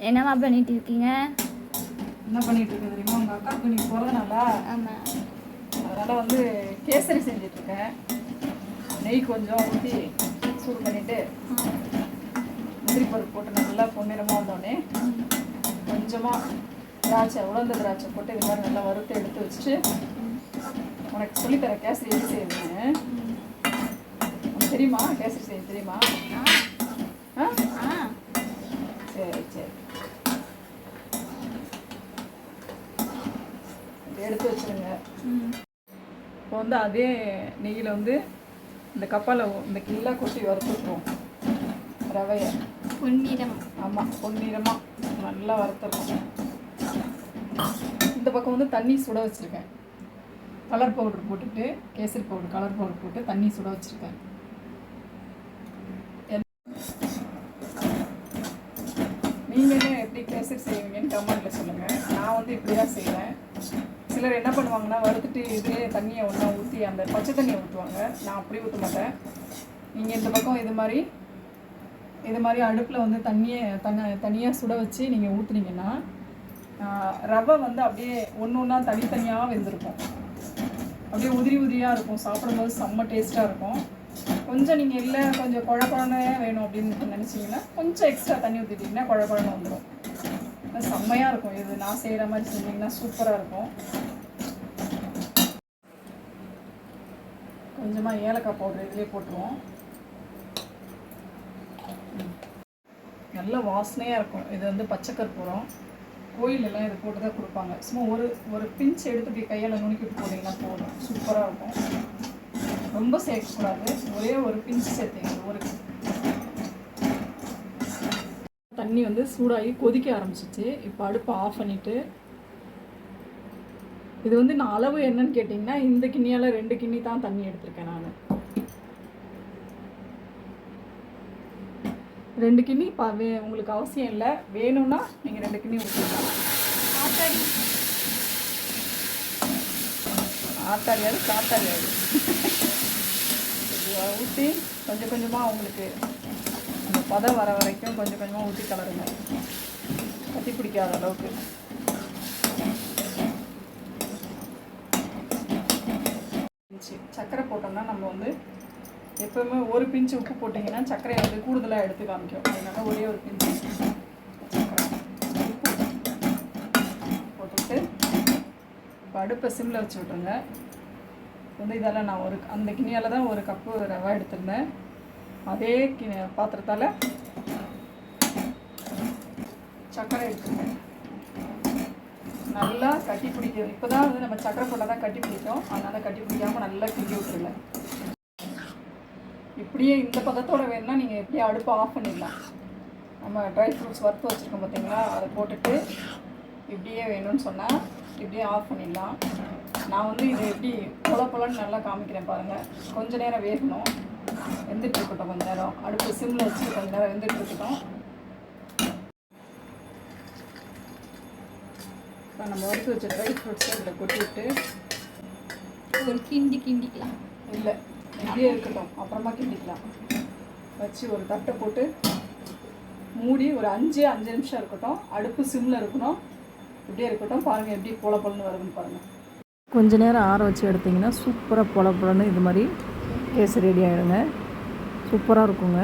என்னம்மா பண்ணிட்டு இருக்கீங்க? என்ன பண்ணிட்டு இருக்க தெரியுமா? உங்கள் அக்காவுக்கு நீ பிறந்தனால ஆமாம். அதனால் வந்து கேசரி செஞ்சிட்ருக்கேன். நெய் கொஞ்சம் ஊற்றி சூடு பண்ணிவிட்டு முந்திரி பருப்பு போட்டு நல்லா பொன்னிறமாக வந்தோடனே கொஞ்சமாக திராட்சை, உலர்ந்த திராட்சை போட்டு இது மாதிரி நல்லா வறுத்து எடுத்து வச்சுட்டு உனக்கு சொல்லித்தரேன் கேசரி எப்படி செய்யணும்னு. உனக்கு தெரியுமா கேசரி செய்ய தெரியுமா? சரி சரி, எடுத்து வச்சுருங்க. இப்போ வந்து அதே நெய்யில் வந்து இந்த கப்பால் இந்த கில்லா கொட்டி வறுத்துட்டுருவோம் ரவையை. பொன்னிறம். ஆமாம், பொன்னிறமாக நல்லா வறுத்துருவோம். இந்த பக்கம் வந்து தண்ணி சுட வச்சுருக்கேன். கலர் பவுடர் போட்டுட்டு, கேசரி பவுடர் கலர் பவுடர் போட்டு தண்ணி சுட வச்சுருக்கேன். நீங்களும் எப்படி கேசரி செய்வீங்கன்னு கமெண்ட்டில் சொல்லுங்கள். நான் வந்து இப்படி தான் செய்வேன். சிலர் என்ன பண்ணுவாங்கன்னா வறுத்துட்டு இதே தண்ணியை ஒன்றா ஊற்றி அந்த பச்சை தண்ணியை ஊற்றுவாங்க. நான் அப்படி ஊற்ற மாட்டேன். நீங்கள் இந்த பக்கம் இது மாதிரி அடுப்பில் வந்து தனியாக சுட வச்சு நீங்கள் ஊற்றுனீங்கன்னா ரவை வந்து அப்படியே ஒன்று ஒன்றா தனித்தனியாக வெந்திருக்கும். அப்படியே உதிரி உதிரியாக இருக்கும். சாப்பிடும்போது செம்ம டேஸ்ட்டாக இருக்கும். கொஞ்சம் நீங்கள் இல்லை கொஞ்சம் குழப்பழனே வேணும் அப்படின்னு நினச்சிங்கன்னா கொஞ்சம் எக்ஸ்ட்ரா தண்ணி ஊற்றிட்டிங்கன்னா குழப்பழன்னு வந்துடும். செம்மையாக இருக்கும். இது நான் செய்கிற மாதிரி செஞ்சிங்கன்னா சூப்பராக இருக்கும். கொஞ்சமாக ஏலக்காய் பவுடர் இதிலே போட்டுருவோம். நல்ல வாசனையாக இருக்கும். இது வந்து பச்சை கற்பூரம். கோயிலெல்லாம் இது போட்டு தான் கொடுப்பாங்க. சும்மா ஒரு பிஞ்ச் எடுத்து இப்படி கையால் நுணுக்கிட்டு போட்டிங்கன்னா போதும். சூப்பராக இருக்கும். ரொம்ப சேர்க்கக்கூடாது, ஒரே ஒரு பிஞ்ச் சேர்த்திங்க. ஒரு தண்ணி வந்து சூடாகி கொதிக்க ஆரம்பிச்சிச்சு. இப்போ அடுப்பை ஆஃப் பண்ணிவிட்டு இது வந்து நான் அளவு என்னன்னு கேட்டிங்கன்னா இந்த கிண்ணியால் 2 கிண்ணி தான் தண்ணி எடுத்திருக்கேன். நான் 2 கிண்ணி உங்களுக்கு அவசியம் இல்லை. வேணும்னா நீங்கள் 2 கிண்ணி ஊற்றிக்கலாம். ஆத்தாடியாது காத்தாடியாது ஊற்றி கொஞ்சம் கொஞ்சமாக உங்களுக்கு அந்த பதம் வர வரைக்கும் கொஞ்சம் கொஞ்சமாக ஊற்றி கலருங்க. கட்டி பிடிக்காத அளவுக்கு. சர்க்கரை போட்டோம்னா நம்ம வந்து எப்போவுமே ஒரு பிஞ்சு உப்பு போட்டிங்கன்னா சர்க்கரையை வந்து கூடுதலாக எடுத்து காமிக்கும். அதனால ஒரே ஒரு பிஞ்சு சர்க்கரை உப்பு போட்டுட்டு இப்போ அடுப்பை சிம்மில் வச்சு விட்ருங்க. வந்து இதெல்லாம் நான் அந்த கிண்ணியால் தான் 1 கப்பு ரவை எடுத்திருந்தேன். அதே பாத்திரத்தால் சர்க்கரை எடுத்துருங்க. நல்லா கட்டி பிடிக்கும். இப்போ தான் வந்து நம்ம சர்க்கரை போட்டால் தான் கட்டி பிடிக்கும். அதனால் கட்டி பிடிக்காமல் நல்லா கிண்டி விட்டுருங்க. இப்படியே இந்த பதத்தோடு வேணும்னா நீங்கள் எப்படியே அடுப்பை ஆஃப் பண்ணிடலாம். நம்ம ட்ரை ஃப்ரூட்ஸ் வறுத்து வச்சுருக்கோம் பார்த்தீங்களா, அதை போட்டுட்டு இப்படியே வேணும்னு சொன்னால் இப்படியே ஆஃப் பண்ணிடலாம். நான் வந்து இதை எப்படி பொலன்னு நல்லா காமிக்கிறேன் பாருங்கள். கொஞ்சம் நேரம் வேகணும். வெந்துட்டு இருக்கட்டும். கொஞ்சம் நேரம் அடுப்பு சிம்மில் வச்சு கொஞ்சம் நேரம் வெந்துட்டு இருக்கட்டும். இப்போ நம்ம வறுத்து வச்ச ட்ரை ஃப்ரூட்ஸை இதில் கொட்டிவிட்டு ஒரு கிண்டிக்கலாம். இல்லை, இப்படியே இருக்கட்டும், அப்புறமா கிண்டிக்கலாம். வச்சு ஒரு தட்டை போட்டு மூடி ஒரு 5 நிமிஷம் இருக்கட்டும். அடுப்பு சிம்மில் இருக்கணும். இப்படியே இருக்கட்டும். பாருங்கள் எப்படி பொலன்னு வருதுன்னு பாருங்கள். கொஞ்ச நேரம் ஆற வச்சு எடுத்திங்கன்னா சூப்பராக பொலன்னு இது மாதிரி கேசரி ரெடி ஆகிடுங்க. சூப்பராக இருக்குங்க.